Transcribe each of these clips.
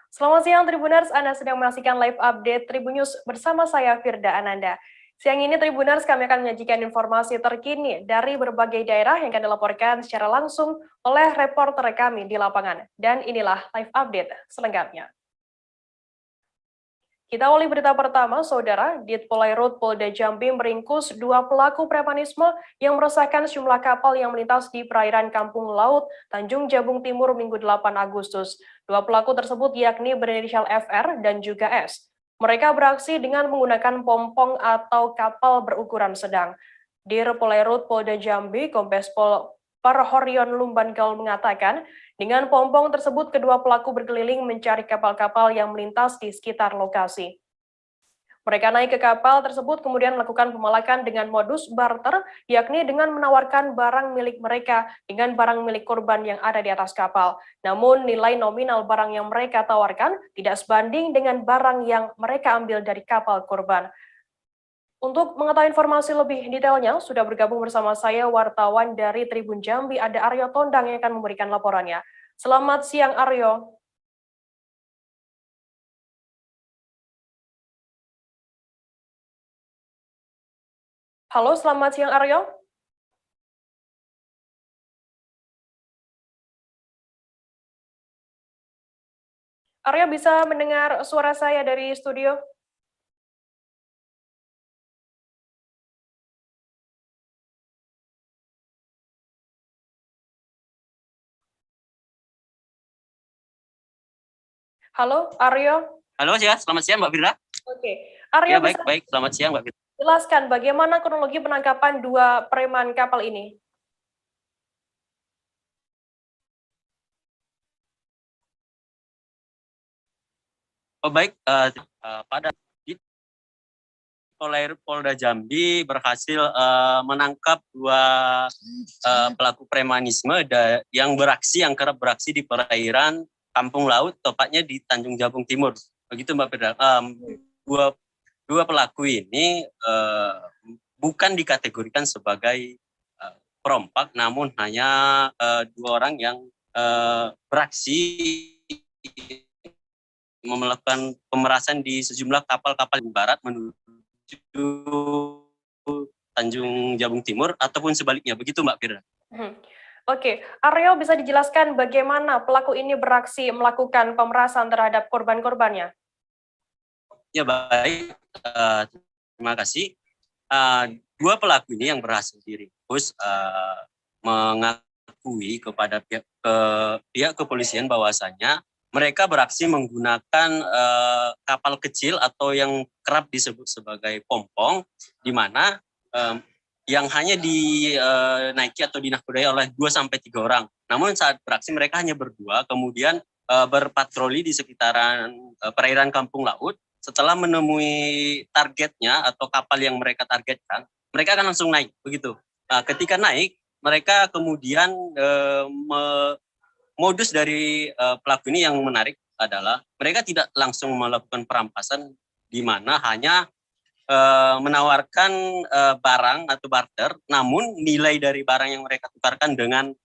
Selamat siang Tribuners, Anda sedang menyaksikan live update Tribunnews bersama saya Firda Ananda. Siang ini Tribuners kami akan menyajikan informasi terkini dari berbagai daerah yang akan dilaporkan secara langsung oleh reporter kami di lapangan. Dan inilah live update selengkapnya. Kita awali berita pertama, Saudara. Ditpolairut Polda Jambi meringkus 2 pelaku premanisme yang meresahkan sejumlah kapal yang melintas di perairan Kampung Laut, Tanjung Jabung Timur, Minggu 8 Agustus. 2 pelaku tersebut yakni berinisial FR dan juga S. Mereka beraksi dengan menggunakan pompong atau kapal berukuran sedang. Dir Polairut Polda Jambi, Kombes Pol Parhoryon Lumbangal mengatakan, dengan pompong tersebut, kedua pelaku berkeliling mencari kapal-kapal yang melintas di sekitar lokasi. Mereka naik ke kapal tersebut kemudian melakukan pemalakan dengan modus barter, yakni dengan menawarkan barang milik mereka dengan barang milik korban yang ada di atas kapal. Namun nilai nominal barang yang mereka tawarkan tidak sebanding dengan barang yang mereka ambil dari kapal korban. Untuk mengetahui informasi lebih detailnya, sudah bergabung bersama saya wartawan dari Tribun Jambi, ada Aryo Tondang yang akan memberikan laporannya. Selamat siang, Aryo. Halo, selamat siang, Aryo. Aryo bisa mendengar suara saya dari studio? Halo, Aryo. Halo ya, selamat siang Mbak Firda. Oke, Aryo Ya, bisa baik, selamat siang Mbak Firda. jelaskan bagaimana kronologi penangkapan 2 preman kapal ini? Oh baik, pada Polda Jambi berhasil menangkap 2 pelaku premanisme yang kerap beraksi di perairan Kampung Laut, tepatnya di Tanjung Jabung Timur. Begitu Mbak Firda. Dua pelaku ini bukan dikategorikan sebagai perompak, namun hanya 2 orang yang beraksi melakukan pemerasan di sejumlah kapal-kapal barat menuju Tanjung Jabung Timur ataupun sebaliknya. Begitu Mbak Firda. Oke, Aryo bisa dijelaskan bagaimana pelaku ini beraksi melakukan pemerasan terhadap korban-korbannya? Ya baik, terima kasih. 2 pelaku ini yang berhasil diringkus mengakui kepada pihak kepolisian bahwasannya mereka beraksi menggunakan kapal kecil atau yang kerap disebut sebagai pompong, di mana yang hanya dinaiki atau dinakodai oleh 2-3 orang. Namun saat beraksi mereka hanya berdua, kemudian berpatroli di sekitaran perairan Kampung Laut. Setelah menemui targetnya atau kapal yang mereka targetkan, mereka akan langsung naik, begitu. Ketika naik, mereka kemudian modus dari pelaku ini yang menarik adalah mereka tidak langsung melakukan perampasan, di mana hanya menawarkan barang atau barter, namun nilai dari barang yang mereka tukarkan dengan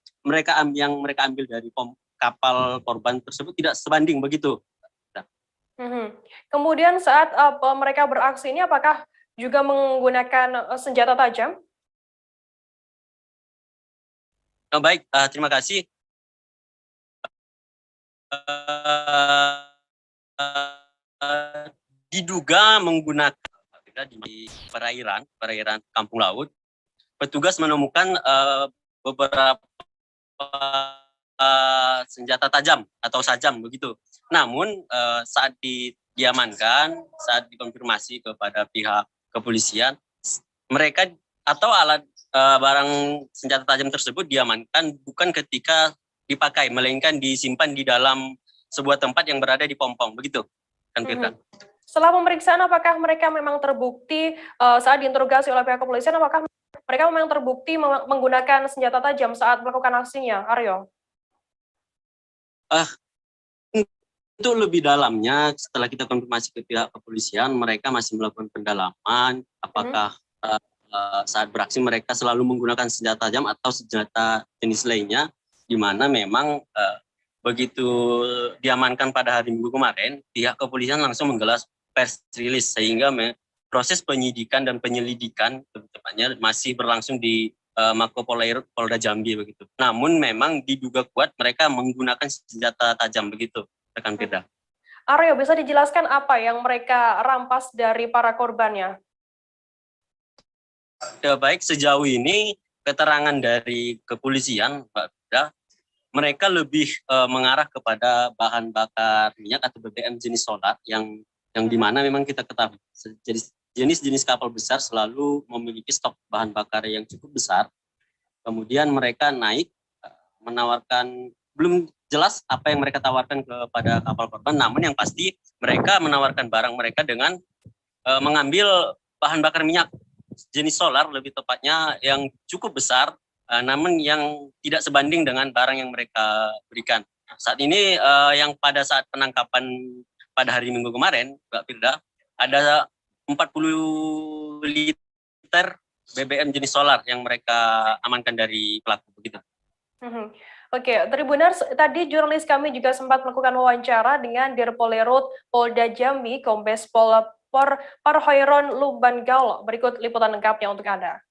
yang mereka ambil dari kapal korban tersebut tidak sebanding, begitu. Kemudian saat mereka beraksi ini apakah juga menggunakan senjata tajam? Baik, terima kasih. Diduga menggunakan di perairan Kampung Laut, petugas menemukan beberapa senjata tajam atau sajam, begitu. Namun saat diamankan, saat dikonfirmasi kepada pihak kepolisian, mereka atau barang senjata tajam tersebut diamankan bukan ketika dipakai, melainkan disimpan di dalam sebuah tempat yang berada di Pompong, begitu kan Firda? Setelah pemeriksaan, apakah mereka memang terbukti saat diinterogasi oleh pihak kepolisian, apakah mereka memang terbukti menggunakan senjata tajam saat melakukan aksinya, Aryo? Untuk lebih dalamnya, setelah kita konfirmasi ke pihak kepolisian, mereka masih melakukan pendalaman, apakah saat beraksi mereka selalu menggunakan senjata tajam atau senjata jenis lainnya, di mana memang begitu diamankan pada hari Minggu kemarin, pihak kepolisian langsung menggelar press release sehingga proses penyidikan dan penyelidikan lebih tepatnya masih berlangsung di Mako Polda Jambi begitu. Namun memang diduga kuat mereka menggunakan senjata tajam begitu, rekan Firda. Aryo, bisa dijelaskan apa yang mereka rampas dari para korbannya? Baik, sejauh ini keterangan dari kepolisian, Mbak Firda, mereka lebih mengarah kepada bahan bakar minyak atau BBM jenis solar yang dimana memang kita ketahui jenis-jenis kapal besar selalu memiliki stok bahan bakar yang cukup besar. Kemudian mereka naik menawarkan, belum jelas apa yang mereka tawarkan kepada kapal korban, namun yang pasti mereka menawarkan barang mereka dengan mengambil bahan bakar minyak jenis solar lebih tepatnya yang cukup besar, namun yang tidak sebanding dengan barang yang mereka berikan. Saat ini yang pada saat penangkapan pada hari Minggu kemarin, Mbak Firda, ada 40 liter BBM jenis solar yang mereka amankan dari pelaku begitu. Oke, Tribuners, tadi jurnalis kami juga sempat melakukan wawancara dengan Dirpolerut Polda Jambi, Kombes Pol Parhoiron Lumbangaol. Berikut liputan lengkapnya untuk Anda.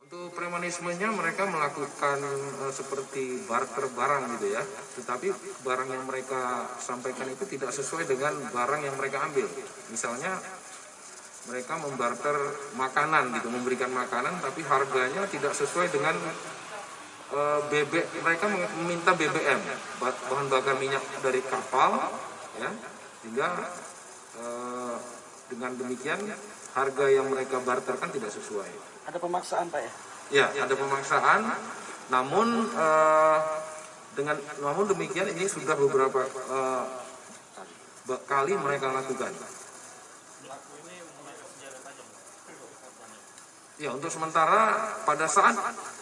Untuk premanismenya mereka melakukan seperti barter barang gitu ya, tetapi barang yang mereka sampaikan itu tidak sesuai dengan barang yang mereka ambil. Misalnya mereka membarter makanan gitu, memberikan makanan tapi harganya tidak sesuai dengan mereka meminta BBM, bahan bakar minyak dari kapal ya, sehingga dengan demikian harga yang mereka barterkan tidak sesuai. Ada pemaksaan, Pak ya? Ya, ada pemaksaan. Namun namun demikian ini sudah beberapa kali mereka lakukan. Ya, untuk sementara pada saat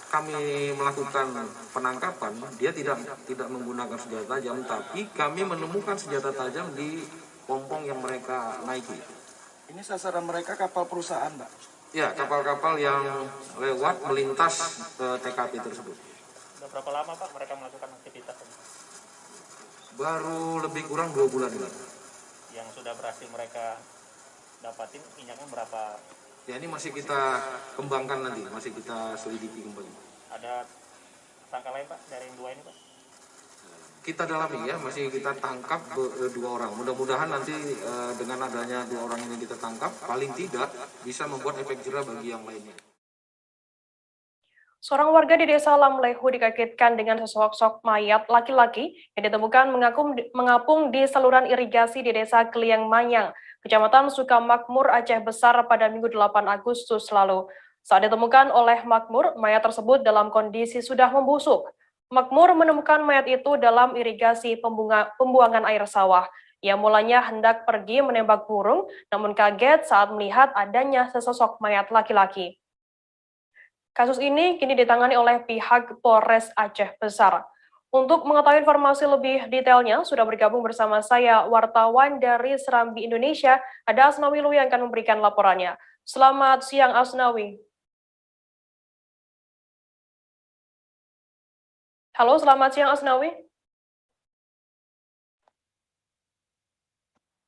kami melakukan penangkapan, dia tidak menggunakan senjata tajam, tapi kami menemukan senjata tajam di pompong yang mereka naiki. Ini sasaran mereka kapal perusahaan, Pak? Ya, kapal-kapal yang lewat melintas TKP tersebut. Sudah berapa lama Pak mereka melakukan aktivitas ini? Baru lebih kurang 2 bulan ini. Yang sudah berhasil mereka dapatin minyaknya berapa? Ya, ini masih kita kembangkan nanti, masih kita selidiki kembali. Ada tersangka lain Pak dari yang 2 ini Pak? Kita dalami ya, masih kita tangkap 2 orang. Mudah-mudahan nanti dengan adanya 2 orang ini kita tangkap, paling tidak bisa membuat efek jerah bagi yang lainnya. Seorang warga di desa Lamlehu dikagetkan dengan sesosok mayat laki-laki yang ditemukan mengapung di saluran irigasi di desa Kliang Manyang, Kecamatan Sukamakmur, Aceh Besar pada Minggu 8 Agustus lalu. Saat ditemukan oleh Makmur, mayat tersebut dalam kondisi sudah membusuk. Makmur menemukan mayat itu dalam irigasi pembuangan air sawah. Ia mulanya hendak pergi menembak burung, namun kaget saat melihat adanya sesosok mayat laki-laki. Kasus ini kini ditangani oleh pihak Polres Aceh Besar. Untuk mengetahui informasi lebih detailnya, sudah bergabung bersama saya wartawan dari Serambi Indonesia, ada Asnawi Lu yang akan memberikan laporannya. Selamat siang, Asnawi. Halo, selamat siang Asnawi.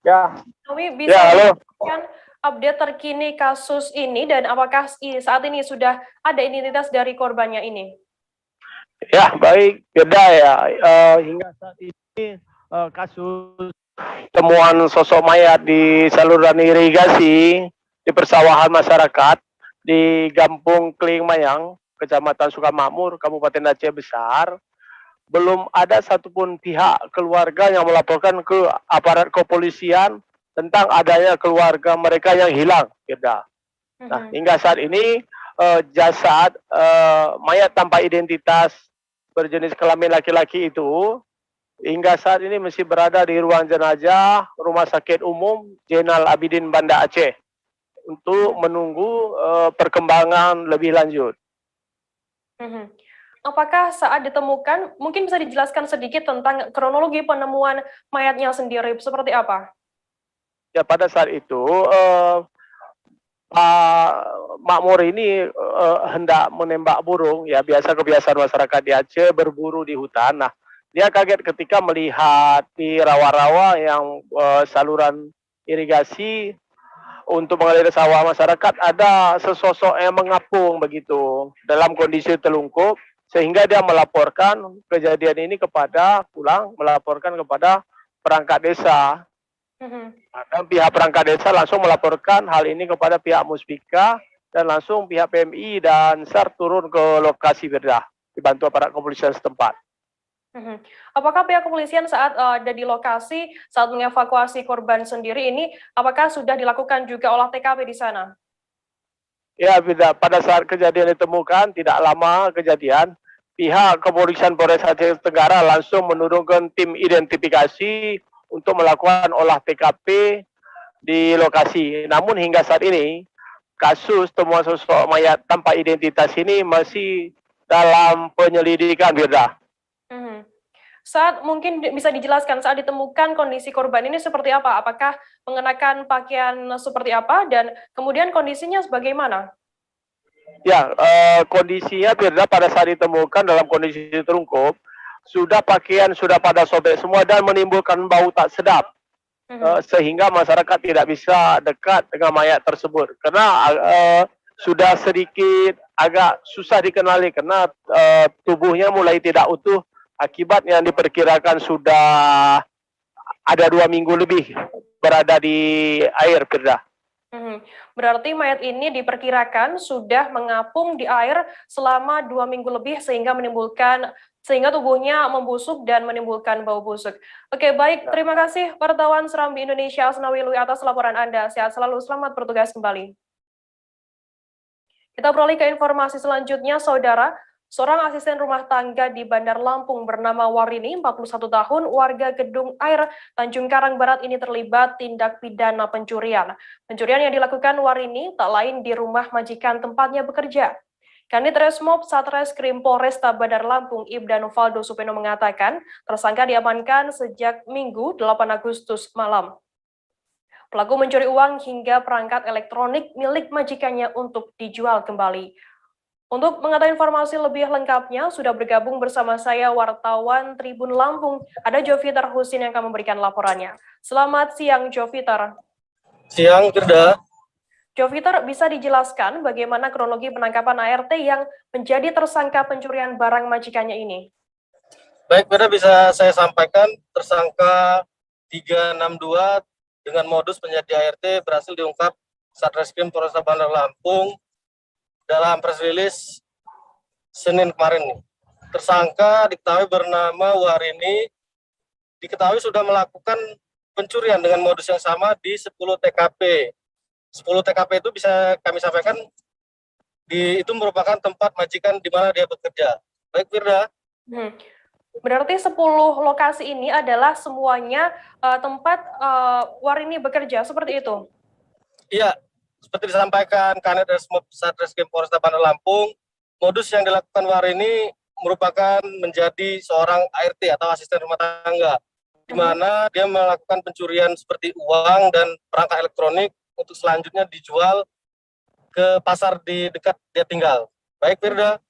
Ya. Asnawi, bisa memberikan update terkini kasus ini dan apakah saat ini sudah ada identitas dari korbannya ini? Ya, baik, beda ya. Hingga saat ini kasus temuan sosok mayat di saluran irigasi di persawahan masyarakat di Kampung Kliang Manyang, Kecamatan Sukamakmur, Kabupaten Aceh Besar, belum ada satupun pihak keluarga yang melaporkan ke aparat kepolisian tentang adanya keluarga mereka yang hilang. Nah, hingga saat ini jasad mayat tanpa identitas berjenis kelamin laki-laki itu hingga saat ini masih berada di ruang jenazah Rumah Sakit Umum Zainal Abidin Banda Aceh untuk menunggu perkembangan lebih lanjut. Apakah saat ditemukan, mungkin bisa dijelaskan sedikit tentang kronologi penemuan mayatnya sendiri, seperti apa? Ya, pada saat itu Pak Makmur ini hendak menembak burung, ya biasa kebiasaan masyarakat di Aceh berburu di hutan. Nah, Dia kaget ketika melihat di rawa-rawa yang saluran irigasi untuk mengalir sawah masyarakat ada sesosok yang mengapung begitu dalam kondisi telungkup, sehingga dia melaporkan kejadian ini melaporkan kepada perangkat desa. Dan pihak perangkat desa langsung melaporkan hal ini kepada pihak Muspika dan langsung pihak PMI dan SAR turun ke lokasi Firda dibantu aparat kepolisian setempat. Apakah pihak kepolisian saat ada di lokasi saat mengevakuasi korban sendiri ini, apakah sudah dilakukan juga olah TKP di sana? Ya, Firda, pada saat kejadian ditemukan tidak lama kejadian, pihak kepolisian Polres Aceh Tenggara langsung menurunkan tim identifikasi untuk melakukan olah TKP di lokasi. Namun hingga saat ini, kasus temuan sosok mayat tanpa identitas ini masih dalam penyelidikan, Firda. Saat mungkin bisa dijelaskan saat ditemukan kondisi korban ini seperti apa? Apakah mengenakan pakaian seperti apa dan kemudian kondisinya bagaimana? Ya, kondisinya Firda pada saat ditemukan dalam kondisi terungkup, pakaian sudah pada sobek semua dan menimbulkan bau tak sedap. Sehingga masyarakat tidak bisa dekat dengan mayat tersebut karena sudah sedikit agak susah dikenali karena tubuhnya mulai tidak utuh akibat yang diperkirakan sudah ada 2 minggu lebih berada di air, Firda. Berarti mayat ini diperkirakan sudah mengapung di air selama 2 minggu lebih sehingga tubuhnya membusuk dan menimbulkan bau busuk. Oke, baik. Terima kasih wartawan Serambi Indonesia Asnawi Lui atas laporan Anda. Sehat selalu, selamat bertugas kembali. Kita beralih ke informasi selanjutnya, Saudara. Seorang asisten rumah tangga di Bandar Lampung bernama Warini, 41 tahun, warga Gedung Air, Tanjung Karang Barat ini terlibat tindak pidana pencurian. Pencurian yang dilakukan Warini tak lain di rumah majikan tempatnya bekerja. Kanit Resmob Satreskrim Polresta Bandar Lampung Ibda Novaldo Supeno mengatakan tersangka diamankan sejak Minggu 8 Agustus malam. Pelaku mencuri uang hingga perangkat elektronik milik majikannya untuk dijual kembali. Untuk mengetahui informasi lebih lengkapnya, sudah bergabung bersama saya wartawan Tribun Lampung, ada Joviter Husin yang akan memberikan laporannya. Selamat siang, Joviter. Siang, Firda. Joviter, bisa dijelaskan bagaimana kronologi penangkapan ART yang menjadi tersangka pencurian barang majikannya ini? Baik, Firda, bisa saya sampaikan tersangka 362 dengan modus penjadi ART berhasil diungkap Satreskrim Polresta Bandar Lampung dalam press release Senin kemarin. Tersangka diketahui bernama Warini, diketahui sudah melakukan pencurian dengan modus yang sama di 10 TKP. 10 TKP itu bisa kami sampaikan, itu merupakan tempat majikan di mana dia bekerja. Baik, Firda. Berarti 10 lokasi ini adalah semuanya tempat Warini bekerja, seperti itu? Iya. Seperti disampaikan Kanit Resmob Satreskrim Polresta Bandar Lampung, modus yang dilakukan Warini merupakan menjadi seorang ART atau asisten rumah tangga, di mana dia melakukan pencurian seperti uang dan perangkat elektronik untuk selanjutnya dijual ke pasar di dekat dia tinggal. Baik, Firda.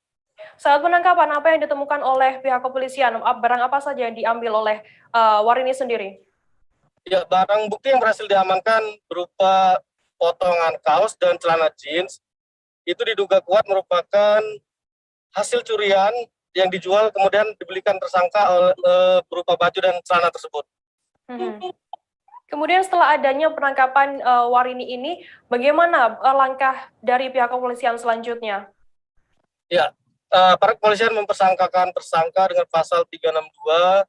Saat penangkapan, apa yang ditemukan oleh pihak kepolisian? Barang apa saja yang diambil oleh Warini sendiri? Ya, barang bukti yang berhasil diamankan berupa potongan kaos dan celana jeans, itu diduga kuat merupakan hasil curian yang dijual kemudian dibelikan tersangka berupa baju dan celana tersebut. Kemudian setelah adanya penangkapan Warini ini, bagaimana langkah dari pihak kepolisian selanjutnya? Ya, para kepolisian mempersangkakan tersangka dengan pasal 362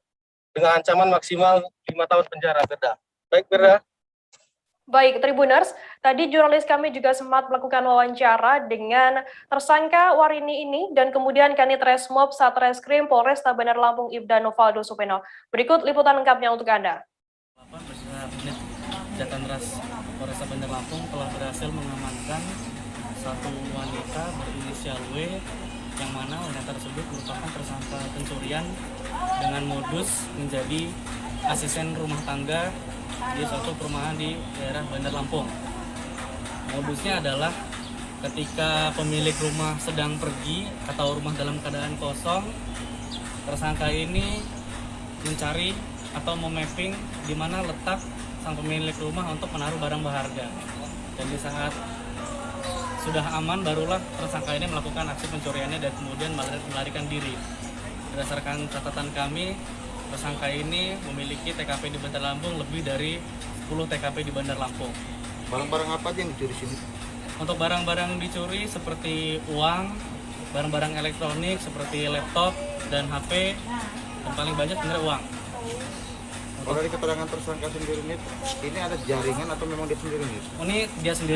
dengan ancaman maksimal 5 tahun penjara, Firda. Baik, Firda. Baik, Tribuners, tadi jurnalis kami juga sempat melakukan wawancara dengan tersangka Warini ini dan kemudian Kanit Resmob Satreskrim Polresta Bandar Lampung Ibda Novaldo Supeno. Berikut liputan lengkapnya untuk Anda. Jatanras Polresta Bandar Lampung telah berhasil mengamankan satu wanita berinisial W yang mana wanita tersebut merupakan tersangka pencurian dengan modus menjadi asisten rumah tangga di suatu perumahan di daerah Bandar Lampung. Modusnya adalah ketika pemilik rumah sedang pergi atau rumah dalam keadaan kosong, tersangka ini mencari atau memapping di mana letak sang pemilik rumah untuk menaruh barang berharga. Dan di saat sudah aman, barulah tersangka ini melakukan aksi pencuriannya dan kemudian melarikan diri. Berdasarkan catatan kami, tersangka ini memiliki TKP di Bandar Lampung lebih dari 10 TKP di Bandar Lampung. Barang-barang apa aja yang dicuri sini? Untuk barang-barang dicuri seperti uang, barang-barang elektronik seperti laptop dan HP, dan paling banyak sebenarnya uang. Kalau dari keterangan tersangka sendiri ini ada jaringan atau memang dia sendiri nih? Ini dia sendiri.